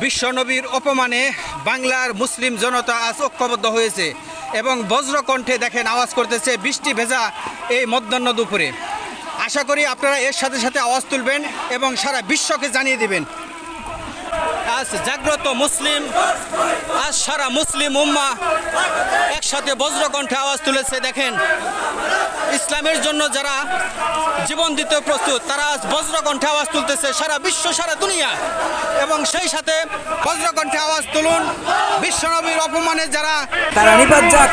বিশ্বনবীর অপমানে বাংলার মুসলিম জনতা আজ ঐক্যবদ্ধ হয়েছে এবং বজ্রকণ্ঠে দেখেন আওয়াজ করতেছে বৃষ্টি ভেজা এই মধ্যাহ্ন দুপুরে। আশা করি আপনারা এর সাথে সাথে আওয়াজ তুলবেন এবং সারা বিশ্বকে জানিয়ে দেবেন আজ জাগ্রত মুসলিম, আজ সারা মুসলিম উম্মাহ একসাথে বজ্রকণ্ঠে আওয়াজ তুলেছে। দেখেন ইসলামের জন্য যারা জীবন দিতে প্রস্তুত তারা আজ বজ্রকণ্ঠে আওয়াজ তুলতেছে সারা বিশ্ব, সারা দুনিয়া। এবং সেই সাথে বজ্রকণ্ঠে আওয়াজ তুলুন বিশ্বনবীর অপমানে যারা তারা নিপাত যাক।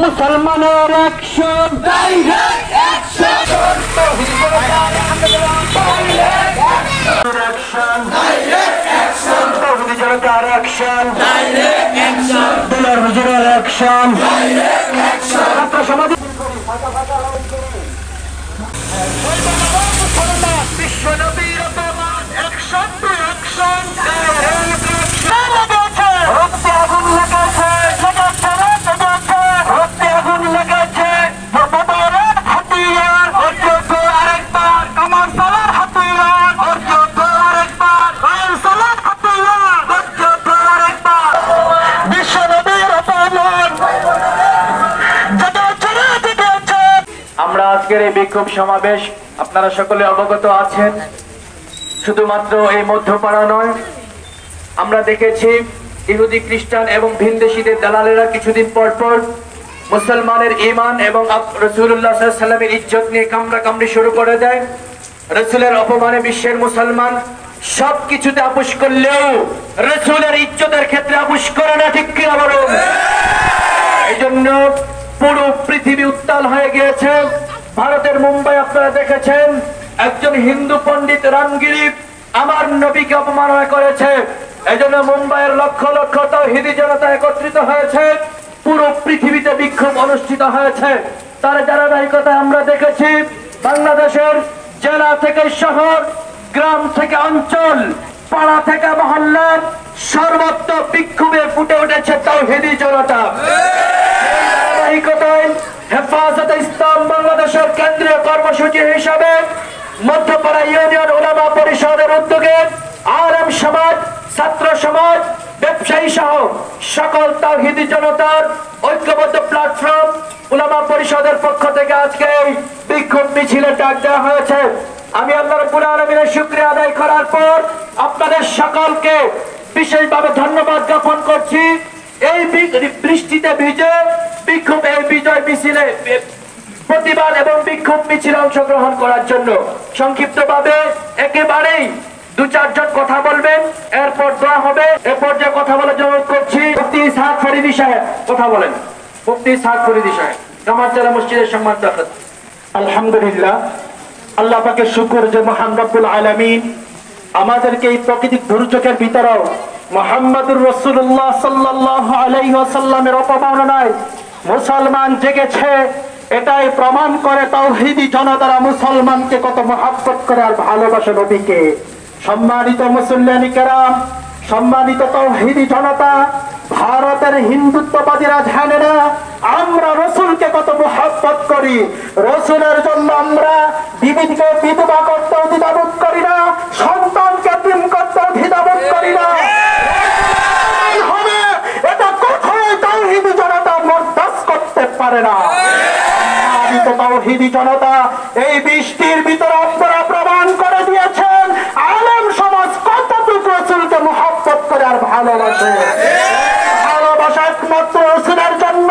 মুসলমানের action, direct action, direct action, তৌহিদি জনতার অ্যাকশন, ডাইরেক্ট অ্যাকশন, দুলার হুজুরের অ্যাকশন, ডাইরেক্ট অ্যাকশন, ছাত্র সমাজ বিশ্বনবীর অপমান, action to action, direct action, লেগেছে রক্তে আগুন লেগেছে, লেগেছে লেগেছে রক্তে আগুন লেগেছে, বদরের হাতিয়ার অর্জিত আরেকবার, কামার সালার হাতিয়ার অর্জিত আরেকবার, রাইল সালার হাতিয়ার অর্জিত আরেকবার, বিশ্বনবীর অপমান যাদের ছেড়ে দিয়েছে। আমরা আজকের এই বিক্ষোভ সমাবেশ আপনারা সকলে অবগত আছেন, শুধুমাত্র এই মধ্যপাড়া নয়, আমরা দেখেছি ইহুদি খ্রিস্টান এবং ভিনদেশীদের দালালেরা কিছুদিন পর পর মুসলমানের ঈমান এবং রাসূলুল্লাহ সাল্লাল্লাহু আলাইহি ওয়াসাল্লামের ইজ্জত নিয়ে কামড়াকামড়ি শুরু করে দেয়। রাসূলের অপমানে বিশ্বের মুসলমান সবকিছুতে আপোষ করলেও রাসূলের ইজ্জতের ক্ষেত্রে আপোষ করে না, ঠিক কিনা বলুন? এই জন্য পুরো পৃথিবী উত্তাল হয়ে গিয়েছে। ভারতের মুম্বাই আপনারা দেখেছেন, একজন হিন্দু পণ্ডিত রামগিরি আমার নবীকে অপমাননা করেছে। এই জন্য মুম্বাইয়ের লক্ষ লক্ষ তাওহীদি জনতা একত্রিত হয়েছে, পুরো পৃথিবীতে বিক্ষোভ অনুষ্ঠিত হয়েছে। তার ধারাবাহিকতায় আমরা দেখেছি বাংলাদেশের জেলা থেকে শহর, গ্রাম থেকে অঞ্চল, পাড়া থেকে মহল্লা, সর্বত্র বিক্ষোভে ফুটে উঠেছে তাওহীদি জনতা। ধারাবাহিকতায় হেফাজতে ইসলাম বাংলাদেশের কেন্দ্রীয় কর্মসূচি হিসাবে মধ্যপাড়া ইউনিয়ন উলামা পরিষদের উদ্যোগে আলেম সমাজ, ছাত্র সমাজ, ব্যবসায়ী সহ সকল তাওহীদি জনতার ঐক্যবদ্ধ প্ল্যাটফর্ম উলামা পরিষদের পক্ষ থেকে আজকে এই বিক্ষোভ মিছিলে ডাক দেওয়া হয়েছে। আমি আল্লাহ রাব্বুল আলামিনের শুকরিয়া আদায় করার পর আপনাদের সকলকে বিশেষভাবে ধন্যবাদ জ্ঞাপন করছি। এই বৃষ্টিতে ভিজে বিক্ষোভ, এই বিজয় মিছিলে প্রতিবাদ এবং বিক্ষোভ মিছিলে অংশগ্রহণ করার জন্য সংক্ষিপ্তভাবে একেবারেই দু চারজন কথা বলবেন, এরপর দোয়া হবে। এরপর যে কথা বলার জন্য অনুরোধ করছি মুফতি ইসহাক ফরিদী সাহেব কথা বলেন। মুফতি ইসহাক ফরিদী সাহেব, কামারচালা মসজিদের সম্মানিত। আলহামদুলিল্লাহ, আল্লাহ পাকের শুকর যে মহান রব্বুল আলামিন আমাদেরকে এই প্রাকৃতিক দুর্যোগের ভিতরেও মুহাম্মদুর রাসূলুল্লাহ সাল্লাল্লাহু আলাইহি ওয়াসাল্লামের অপমাননায় মুসলমান জেগেছে। এটাই প্রমাণ করে তাওহীদি জনতারা মুসলমানকে কত মহব্বত করে আর ভালোবাসে নবীকে। সম্মানিত মুসল্লিয়ানি কেরাম, সম্মানিত তাওহীদি জনতা, ভারতের হিন্দুত্ববাদীরা জানে না আমরা রাসূলকে কত মহব্বত করি। রাসূলের জন্য আমরা বিবিকে বিধবা করতেও দ্বিধাবোধ করি না, সন্তানকে প্রেম করতেও দ্বিধাবোধ করি না। এটা কখনোই তাওহীদি জনতা বরদাস্ত করতে পারে না। তাওহীদি জনতা, এই বৃষ্টির ভিতরে আপনারা প্রমাণ করে দিয়েছেন আলেম সমাজ কতটুকু রাসূলকে মহব্বত করে আর ভালোবাসে। ভালোবাসা একমাত্র রাসূলের জন্য।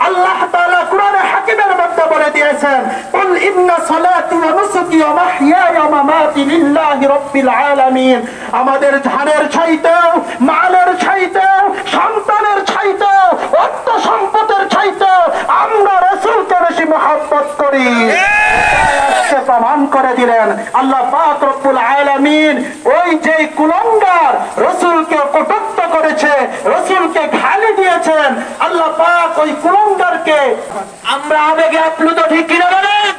আল্লাহ তাআলা কোরআনে হাকিমের মধ্যে বলে দিয়েছেন, কুল ইন্না সালাতি ওয়া নুসুকি ওয়া মাহইয়ায়া ওয়া মামাতি লিল্লাহি রাব্বিল আলামিন। আমাদের ধানের চাইতেও, মালের চাইতেও, সন্তানের চাইতেও, অর্থ সম্পদের চাইতেও মহব্বত করি আজকে প্রমাণ করে দিলেন আল্লাহ পাক রব্বুল আলামিন। ওই যে কুলাঙ্গার রাসূলকে কটূক্ত করেছে, রাসূলকে গালি দিয়েছেন, আল্লাহ পাক ওই কুলাঙ্গারকে আমরা আবেগে আপ্লুত, ঠিক কিনা বলেন?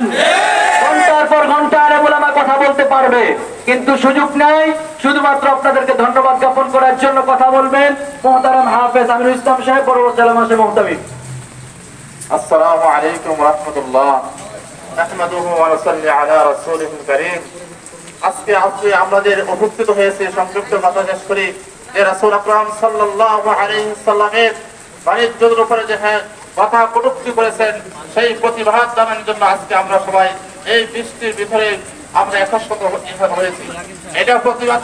ঘন্টার পর ঘন্টা আলেম ওলামা কথা বলতে পারবে, কিন্তু সুযোগ নেই। শুধুমাত্র আপনাদেরকে ধন্যবাদ জ্ঞাপন করার জন্য কথা বলবেন মুহতারাম হাফেজ আমিরুল ইসলাম সাহেব, পরবর্তী আলেম আছে মুহতামিম। আসসালামু আলাইকুম ওয়া রাহমাতুল্লাহ। নাহমাদুহু ওয়া নুসাল্লি আলা রাসূলিহিল কারীম। আজকে আমাদের উপস্থিত হয়েছে সংক্ষিপ্ত কথা শেষ করি যে রাসূল আকরাম সাল্লাল্লাহু আলাইহি সাল্লামের বাণিজ্যের উপরে যে কথা কটূক্তি করেছেন সেই প্রতিবাদ জানানোর জন্য আজকে আমরা সবাই এই বৃষ্টির ভিতরে আমরা একসাথে হয়েছি। এটা প্রতিবাদ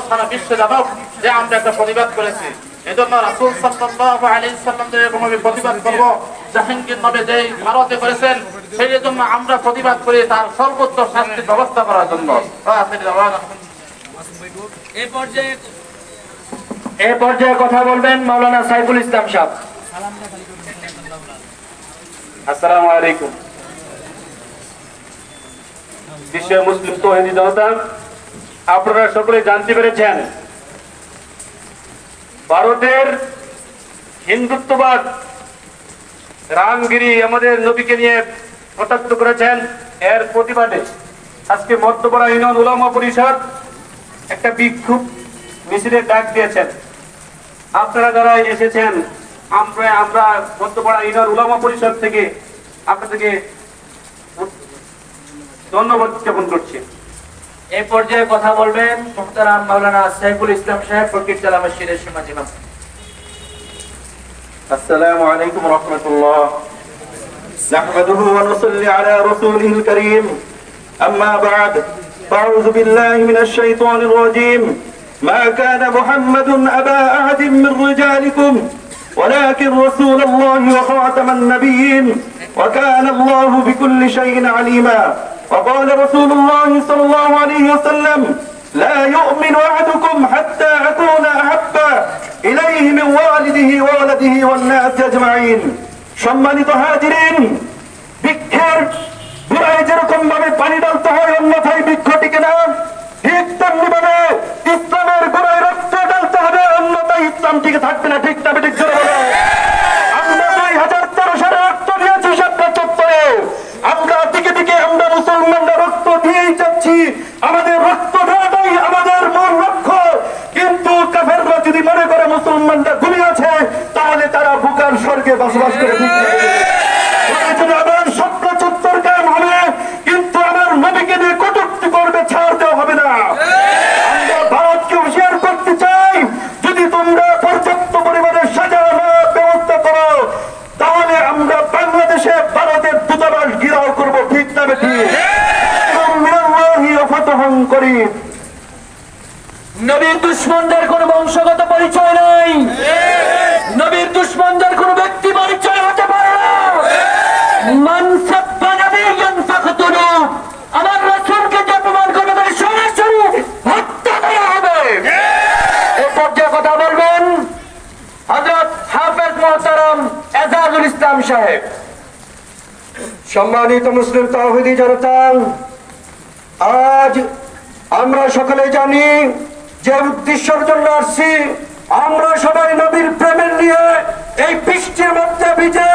সারা বিশ্বে জানুক যে আমরা একটা প্রতিবাদ করেছি। এজন্য রাসূল সাল্লাল্লাহু আলাইহি সাল্লামের এরকম প্রতিবাদ করব জাহাঙ্গীর নবী যেই ভারতে করেছেন সেই জন্য আমরা প্রতিবাদ করি তার সর্বোচ্চ শাস্তির ব্যবস্থা করার জন্য। এই পর্যায়ে কথা বলবেন মাওলানা সাইফুল ইসলাম সাহেব। আসসালামু আলাইকুম। বিশ্বের মুসলিম তৌহিদি জনতা, আপনারা সকলে জানতে পেরেছেন ভারতের হিন্দুত্ববাদ রামগিরি আমাদের নবীকে নিয়ে কটাক্ষ করেছেন। এর প্রতিবাদে আজকে মধ্যপাড়া ইউনিয়ন উলামা পরিষদ একটা বিক্ষোভ মিছিলের ডাক দিয়েছেন। আপনারা যারা এসেছেন, আমরা মধ্যপাড়া ইউনিয়ন উলামা পরিষদ থেকে আপনাদেরকে ধন্যবাদ জ্ঞাপন করছি। এই পর্যায়ে কথা বলবেন মুহতারাম মাওলানা সাইফুল ইসলাম সাহেব, ফকির জালা মসজিদের সমাজ ইমাম। السلام عليكم ورحمة الله. نحمده ونصلي على رسوله الكريم. أما بعد، فأعوذ بالله من الشيطان الرجيم. ما كان محمد أبا أحد من رجالكم ولكن رسول الله وخاتم النبيين وكان الله بكل شيء عليما. وقال رسول الله صلى الله عليه وسلم: لا يؤمن أحدكم حتى أكون أحب إليه من والده وولده والناس أجمعين. সম্মানিত হাজিরিন, বৃক্ষের গোড়ায় যেরকম ভাবে পানি ঢালতে হয় অন্যথায় বৃক্ষ টিকে না, ঠিক তেমনি ভাবে ইসলামের গোড়ায় রক্ত ঢালতে হবে অন্যথায় ইসলাম টিকে থাকবে না। ঠিক না? ঠিক জোরে বলো। আমরা 2013 সালে রক্ত দিয়েছি শাপলা চত্বরে। আমরা দিকে দিকে আমরা মুসলমানরা রক্ত দিয়েই যাচ্ছি। আমাদের রক্ত দেওয়াটাই আমাদের মূল লক্ষ্য। কিন্তু কাফেররা যদি মনে করে মুসলমানরা ঘুমিয়ে আছে, তাহলে তারা বুকার স্বর্গে বসবাস করে আবার শাপলা চত্বর কায়েম হবে, কিন্তু আমার নবীকে নিয়ে কটূক্তি করবে, ছাড় দেওয়া হবে না। আমরা ভারতকে হুঁশিয়ার করতে চাই, যদি তোমরা পর্যাপ্ত পরিমাণে সাজা না ব্যবস্থা করো, তাহলে আমরা বাংলাদেশে ভারতের দূতাবাস ঘেরাও করব। ঠিক না ঠিক? করি নবীর দুশমনদের কোনো বংশগত পরিচয় নাই, নবীর দুশমনদের কোনো ব্যক্তি পরিচয় হতে পারে না। মান সাব্বা নাবিয়্যান ফাকতুলু, আমার রাসূলকে যে অপমান করবে তাকে সরাসরি হত্যা করা হবে। এই পর্যায়ে কথা বলবেন হযরত হাফেজ মুহতারাম এজাজুল ইসলাম সাহেব। সম্মানিত মুসলিম তাওহীদি জনতা, আজ আমরা সকলে জানি যে উদ্দেশ্যের জন্য আসছি। আমরা সবাই নবীর প্রেমের নিয়ে এই বৃষ্টির মধ্যে ভিজে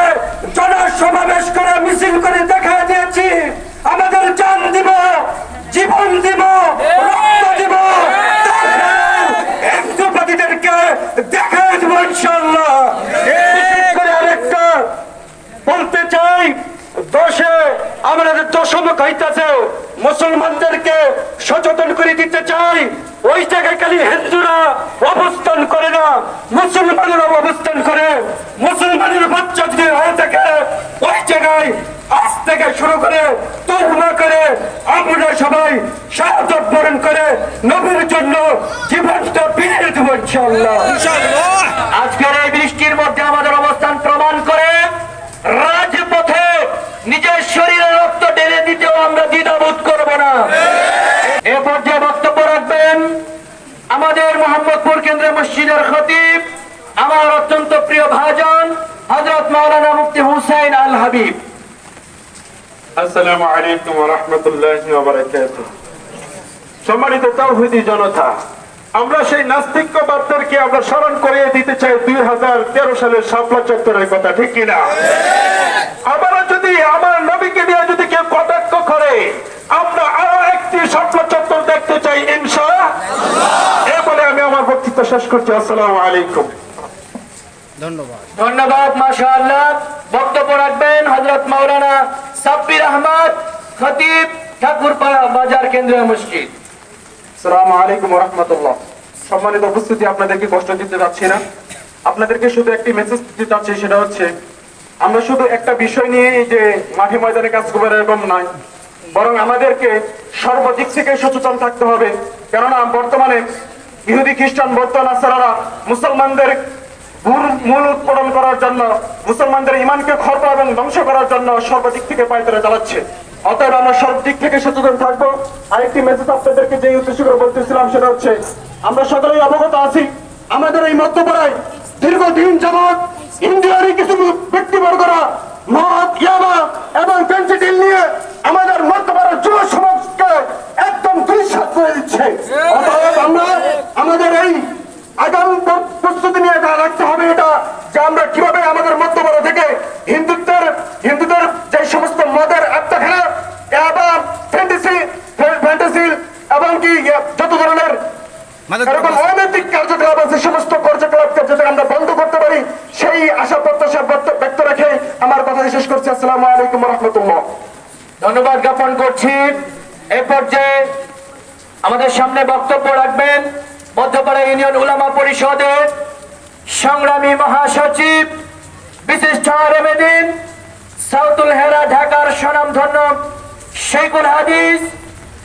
জনসমাবেশ করে মিছিল করে দেখা দিয়েছি আমাদের জান দিব, জীবন দিব, রক্ত দিব, একজনকে দেখা দিব ইনশাআল্লাহ। আরেকটা বলতে চাই, আমাদের দশম খাইতেছে, মুসলমানদেরকে সচেতন করে দিতে চাই। ওই জায়গায় খালি হিন্দুরা অবস্থান করে না, মুসলমানেরা অবস্থান করে। মুসলমানের বাচ্চা যদি হয়ে থাকে ওই জায়গায় আজ থেকে শুরু করে তওবা করে আমরা সবাই শাহাদাত বরণ করে নবীর জন্য জীবনটা বিলিয়ে দেব ইনশাআল্লাহ। আজকের এই বৃষ্টির মধ্যে আমাদের অবস্থান প্রমাণ করে রাজপথে নিজের শরীরে রক্ত ঢেলে দিতেও আমরা দ্বিধাবোধ করব না। এ পর্যায়ে বক্তব্য রাখবেন আমাদের মোহাম্মদপুর কেন্দ্রীয় মসজিদের খতিব, আমার অত্যন্ত প্রিয় ভাজন হযরত মাওলানা মুফতি হুসাইন আল হাবিব। আসসালামু আলাইকুম ওয়া রাহমাতুল্লাহি ওয়া বারাকাতুহু। সম্মানিত তাওহীদি জনতা, আমরা সেই নাস্তিকবাদদেরকে আমরা স্মরণ করিয়ে দিতে চাই 2013 সালের শাপলা চত্বরের কথা, ঠিক কিনা? আবারও যদি আমার নবীকে নিয়ে যদি কেউ কটাক্ষ করে, আমরা আরো একটি শাপলা চত্বর দেখতে চাই ইনশাআল্লাহ। এই বলে আমি আমার বক্তব্য শেষ করছি। আসসালামু আলাইকুম। ধন্যবাদ। মাশাআল্লাহ। বক্তব্য রাখবেন হযরত মাওলানা সাব্বির আহমদ, খতিব, ঠাকুরপাড়া বাজার কেন্দ্রীয় মসজিদ। আসসালামু আলাইকুম ওয়া রাহমাতুল্লাহ। সম্মানিত উপস্থিতি, আপনাদেরকে কষ্ট দিতে যাচ্ছি না, আপনাদেরকে শুধু একটি মেসেজ দিতে চাচ্ছি। সেটা হচ্ছে, আমরা শুধু একটা বিষয় নিয়ে যে মাঠে ময়দানে কাজ করবো এরকম নয়, বরং আমাদেরকে সর্বদিক থেকে সচেতন থাকতে হবে। কেননা বর্তমানে ইহুদি খ্রিস্টান বৌদ্ধ নাসারারা মুসলমানদের মূল উৎপাদন করার জন্য, মুসলমানদের ইমানকে খর্ব এবং ধ্বংস করার জন্য সর্বদিক থেকে পায়তারা চালাচ্ছে। অতএব আমরা সব দিক থেকে সচেতন থাকবো। আরেকটি মেসেজ আপনাদেরকে যে উদ্দেশ্য করে বলতেছিলাম সেটা হচ্ছে, আমরা সকলেই অবগত আছি, আমাদের এই মধ্যপাড়ায় দীর্ঘদিন যাবৎ ইন্ডিয়ারই কিছু ব্যক্তিবর্গরা মদ, ইয়াবা এবং ফেন্সিডিল নিয়ে আমাদের মধ্যপাড়ার যুব সমাজকে একদম দুইসাৎ করে দিচ্ছে। অতএব আমরা আমাদের এই আগামী প্রস্তুতি নিয়ে রাখতে হবে এটা, যে আমরা কিভাবে আমাদের মধ্যপাড়া থেকে হিন্দুদের যে সমস্ত মদের আত্মখানা এবং ফ্যান্টাসি এবং কি যত ধরনের এরকম অনৈতিক কার্যকলাপ আছে, সমস্ত কার্যকলাপকে যাতে আমরা বন্ধ করতে পারি, সেই আশা প্রত্যাশা ব্যক্ত রেখে আমার কথা শেষ করছি। আসসালামু আলাইকুম ওয়া রাহমাতুল্লাহ। ধন্যবাদ জ্ঞাপন করছি। এই পর্যায়ে আমাদের সামনে বক্তব্য রাখবেন মধ্যপাড়া ইউনিয়ন উলামা পরিষদের সংগ্রামী মহাসচিব, বিশিষ্ট আলেম, সাউথুল হেরা ঢাকার স্বনামধন্য শেখুল হাদিস,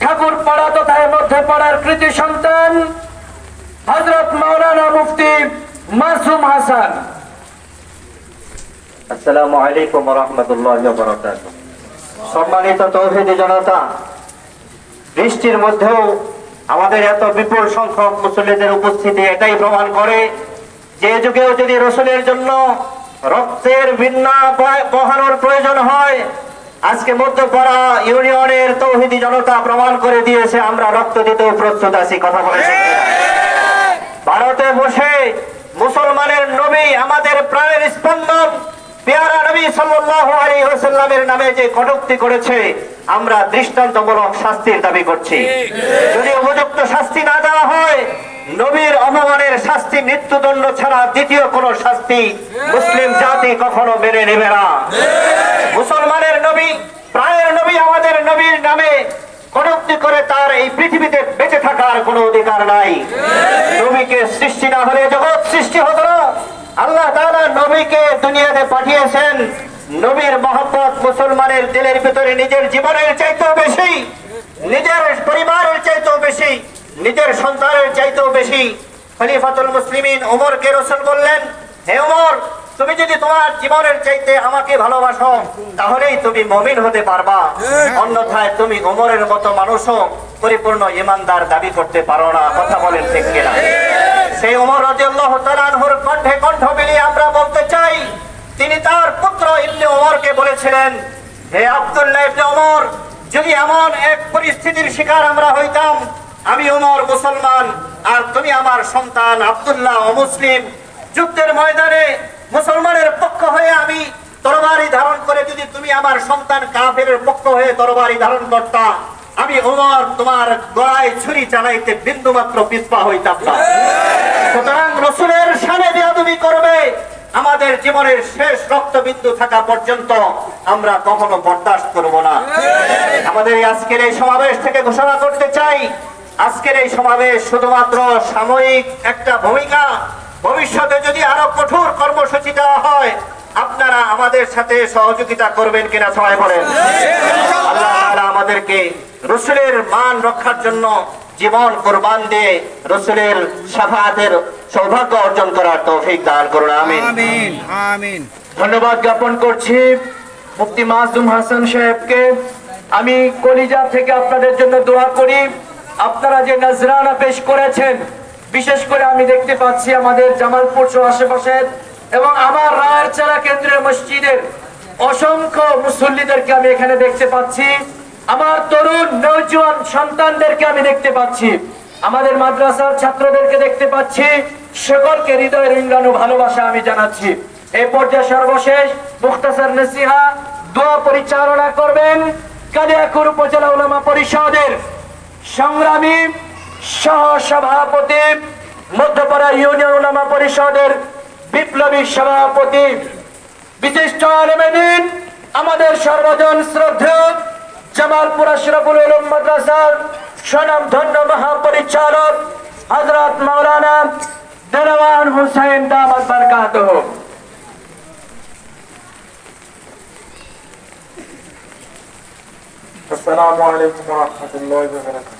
ঠাকুরপাড়া তথা মধ্যপাড়ার কৃতি সন্তান হযরত মাওলানা মুফতি মাসুম হাসান। আসসালামু আলাইকুম ওয়া রাহমাতুল্লাহি ওয়া বারাকাতুহু। সম্মানিত তাওহীদি জনতা, বৃষ্টির মধ্যেও আমাদের এত বিপুল সংখ্যক মুসল্লিদের উপস্থিতি এটাই প্রমাণ করে যে যুগেও যদি রাসূলের জন্য রক্তের বিন্যা বহানোর প্রয়োজন হয়, আজকে মধ্যপাড়া ইউনিয়নের তাওহীদি জনতা প্রমাণ করে দিয়েছে আমরা রক্ত দিতেও প্রস্তুত আছি। কথা বলেছে, ভারতে বসে মুসলমানের নবী, আমাদের প্রাণের স্পন্দন পেয়ারা নবী সাল্লাল্লাহু আলাইহি ওয়াসাল্লামের নামে যে কটূক্তি করেছে, আমরা দৃষ্টান্তমূলক শাস্তির দাবি করছি। যদি উপযুক্ত শাস্তি না দেওয়া হয়, নবীর অপমানের শাস্তি মৃত্যুদণ্ড ছাড়া দ্বিতীয় কোন শাস্তি মুসলিম জাতি কখনো মেনে নেবে না। মুসলমানের নবী, প্রাণের নবী, আমাদের নবীর নামে কটূক্তি করে তার এই পৃথিবীতে বেঁচে থাকার কোনো অধিকার নাই। নবীকে সৃষ্টি না হলে জগৎ সৃষ্টি হতো না। আল্লাহ তাআলা নবীকে দুনিয়াতে পাঠিয়েছেন। নবীর মহব্বত মুসলমানের দিলের ভিতরে নিজের জীবনের চাইতেও বেশি, নিজের পরিবারের চাইতেও বেশি, নিজের সন্তানের চাইতেও বেশি। খলিফাতুল মুসলিমিন ওমরকে রাসূল বললেন, হে ওমর, তুমি যদি তোমার জীবনের চাইতে আমাকে ভালোবাসো তাহলেই তুমি মুমিন হতে পারবা, অন্যথায় তুমি ওমরের মতো মানুষও পরিপূর্ণ ঈমানদার দাবি করতে পারো না। কথা বলেন ঠিক কিনা? সেই ওমর রাদিয়াল্লাহু তাআলা আনহুর কণ্ঠে কণ্ঠ মিলিয়ে আমরা বলতে চাই, তিনি তার পুত্র ইবনে ওমরকে বলেছিলেন, হে আব্দুল্লাহ ইবনে ওমর, যদি এমন এক পরিস্থিতির শিকার আমরা হইতাম, আমি ওমর মুসলমান আর তুমি আমার সন্তান আব্দুল্লাহ অমুসলিম, যুদ্ধের ময়দানে মুসলমানের পক্ষ হয়ে আমি তরবারি ধারণ করে যদি তুমি আমার সন্তান কাফেরের পক্ষ হয়ে তরবারি ধারণ করতা, আমি ওমর তোমার গলায় ছুরি চালাইতে বিন্দু মাত্র পিছপা হইতাম না। সুতরাং রাসূলের শানে বেয়াদবি করবে, আমাদের জীবনের শেষ রক্তবিন্দু থাকা পর্যন্ত আমরা কখনো বরদাস্ত করব না। আমাদের আজকের এই সমাবেশ থেকে ঘোষণা করতে চাই, আজকের এই সমাবেশ শুধুমাত্র সাময়িক একটা ভূমিকা। ভবিষ্যতে যদি আরো কঠোর কর্মসূচি দেওয়া হয়, আপনারা আমাদের সাথে সহযোগিতা করবেন কিনা সবাই বলেন। আল্লাহ তাআলা আমাদেরকে রাসূলের মান রক্ষার জন্য জীবন কুরবান দিয়ে রাসূলের শাফাআতের সৌভাগ্য অর্জন করার তৌফিক দান করুন। আমিন আমিন আমিন। ধন্যবাদ জ্ঞাপন করছি মুফতি মাসুম হাসান সাহেবকে। আমি কলিজা থেকে আপনাদের জন্য দোয়া করি। আপনারা যে নজরানা পেশ করেছেন, বিশেষ করে আমি দেখতে পাচ্ছি আমাদের জামালপুর সহ আশেপাশের এবং আমার রায়েরচালা কেন্দ্রীয় মসজিদের অসংখ্য মুসল্লিদেরকে আমি এখানে দেখতে পাচ্ছি, আমার তরুণ নওজোয়ান সন্তানদেরকে আমি দেখতে পাচ্ছি, আমাদের মাদ্রাসার ছাত্রদেরকে দেখতে পাচ্ছি। সকলকে হৃদয়ের ইংরানু ভালোবাসা আমি জানাচ্ছি। এই পর্যায়ে সর্বশেষ মুখতাসার নসিহা দোয়া পরিচালনা করবেন কালিয়াকৈর উপজেলা উলামা পরিষদের সংগ্রামী সহ সভাপতি, মধ্যপাড়া ইউনিয়ন উলামা পরিষদের বিপ্লবী সভাপতি, বিশিষ্ট আলেম দ্বীন, আমাদের সর্বজন শ্রদ্ধেয় জামালপুর আশরাফুল উলুম মাদ্রাসার স্বনামধন্য মহাপরিচালক হযরত মাওলানা দেওয়ান হুসাইন দামাত বারকাতুহু। السلام عليكم ورحمة الله وبركاته.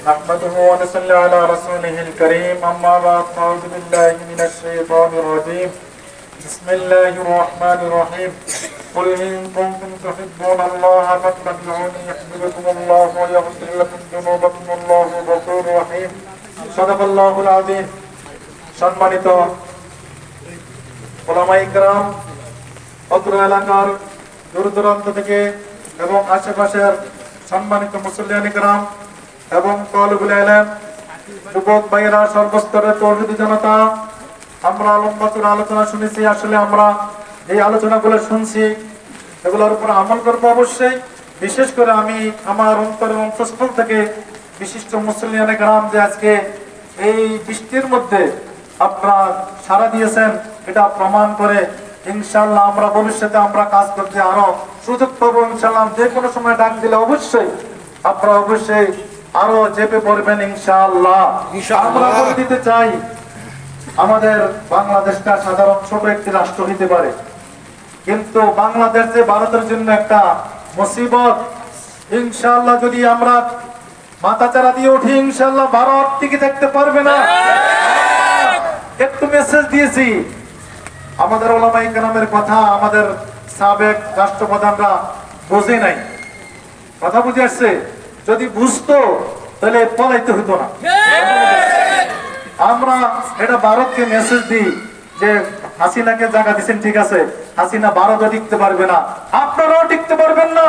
نحمده ونصلي على رسوله الكريم. أما بعد أعوذ بالله من الشيطان الرجيم. بسم الله الرحمن الرحيم. قل إن كنتم تحبون الله فاتبعوني يحببكم الله ويغفر لكم ذنوبكم والله غفور رحيم. صدق الله العظيم. সম্মানিত ওলামায়ে ইকরাম, অত্র এলাকার দূর দূরান্ত থেকে এবং আশেপাশের সম্মানিত মুসল্লিয়ান ইকরাম এবং তালিবুল ইলম, যুবক ভাইয়েরা, সর্বস্তরের তৌহিদি জনতা, আমরা লম্বা আলোচনা শুনেছি। আসলে আমরা এই আলোচনাগুলো শুনছি, এগুলোর উপর আমল করবো অবশ্যই। বিশেষ করে আমি আমার অন্তরের অন্তঃস্থল থেকে বিশিষ্ট মুসল্লিয়ান ইকরাম যে আজকে এই বৃষ্টির মধ্যে আপনারা সাড়া দিয়েছেন, এটা প্রমাণ করে ইনশাআল্লাহ আমরা ভবিষ্যতে আমরা কাজ করতে আরো সুযোগ পাবো ইনশাআল্লাহ। যে কোনো সময় ডাক দিলে অবশ্যই আপনারা অবশ্যই আরো চেপে পড়বেন ইনশাআল্লাহ। আমরা বলে দিতে চাই, আমাদের বাংলাদেশটা সাধারণ ছোট একটি রাষ্ট্র হতে পারে, কিন্তু বাংলাদেশ যে ভারতের জন্য একটা মুসিবত। ইনশাআল্লাহ যদি আমরা মাথাচাড়া দিয়ে উঠি, ইনশাআল্লাহ ভারত টিকে থাকতে পারবে না। একটু মেসেজ দিয়েছি, আমাদের ওলামায়ে কেরামের কথা আমাদের সাবেক রাষ্ট্রপ্রধানরা বোঝে নাই, কথা বুঝে আসছে। যদি বুঝতো তাহলে পলাইতে হতো না। আমরা এটা ভারতকে মেসেজ দিই যে হাসিনাকে জায়গা দিচ্ছেন, ঠিক আছে, হাসিনা ভারতও টিকতে পারবে না, আপনারাও টিকতে পারবেন না।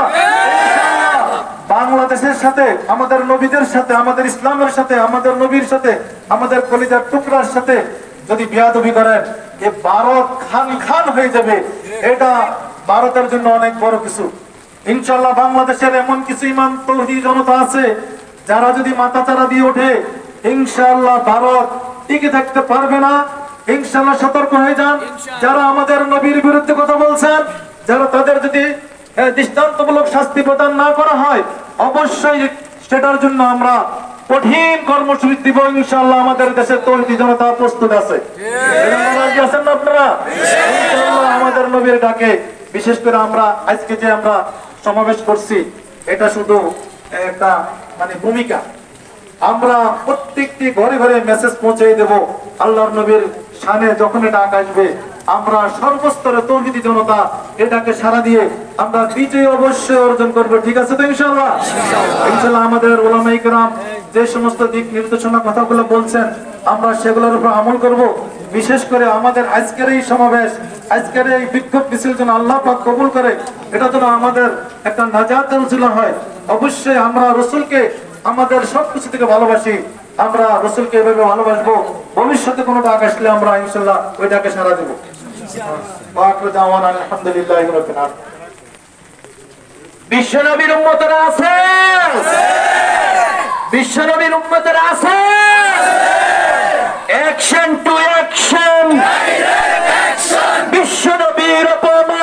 বাংলাদেশের সাথে, আমাদের নবীদের সাথে, আমাদের ইসলামের সাথে, আমাদের নবীর সাথে, আমাদের কলিজার টুকরার সাথে যদি বেয়াদবি করেন, এ ভারত খান খান হয়ে যাবে। এটা ভারতের জন্য অনেক বড় কিছু। ইনশাআল্লাহ বাংলাদেশের এমন কিছু ইমান তৌহিদি জনতা আছে যারা যদি মাথাচাড়া দিয়ে ওঠে, ইনশাআল্লাহ ভারত টিকে থাকতে পারবে না। ইনশাআল্লাহ সতর্ক হয়ে যান। যারা আমাদের নবীর বিরুদ্ধে কথা বলছেন, যারা তাদের যদি দৃষ্টান্তমূলক শাস্তি প্রদান না করা হয়, অবশ্যই সেটার জন্য আমরা কঠিন কর্মসূচি দিব ইনশাআল্লাহ। আমাদের দেশের তৌহিদি জনতা প্রস্তুত আছে, রাজি আছেন না আপনারা? ইনশাআল্লাহ আমাদের নবীর ডাকে বিশেষ করে আমরা আজকে যে আমরা সমাবেশ করছি, এটা শুধু একটা মানে ভূমিকা। আমরা প্রত্যেকটি ঘরে ঘরে মেসেজ পৌঁছে দেব আল্লাহর নবীর শানে। যখন এটা আসবে, আমরা সর্বস্তরে তৌহিদি জনতা এটাকে সাড়া দিয়ে আমরা বিজয় অবশ্যই অর্জন করব, ঠিক আছে তো ইনশাআল্লাহ? ইনশাআল্লাহ আমাদের ওলামায়ে কেরাম যে সমস্ত দিক নির্দেশনা কথাগুলো বলছেন, আমরা সেগুলোর উপর আমল করব। বিশেষ করে আমাদের আজকের এই সমাবেশ, আজকের এই বিক্ষোভ মিছিল যেন আল্লাহ পাক কবুল করে, এটা যেন আমাদের একটা নাজাতের উসিলা হয়। অবশ্যই আমরা রাসূলকে আমাদের সবকিছু থেকে ভালোবাসি, আমরা রাসূলকে এভাবে ভালোবাসবো। ভবিষ্যতে কোনো ডাক আসলে আমরা ইনশাআল্লাহ ওই ডাকে সাড়া দেব। আলহামদুলিল্লাহি রাব্বিল আলামিন। বিশ্বনবীর উম্মতরা আছে, বিশ্বনবীর উম্মতরা আছে। অ্যাকশন টু অ্যাকশন, বিশ্বনবীর অপমান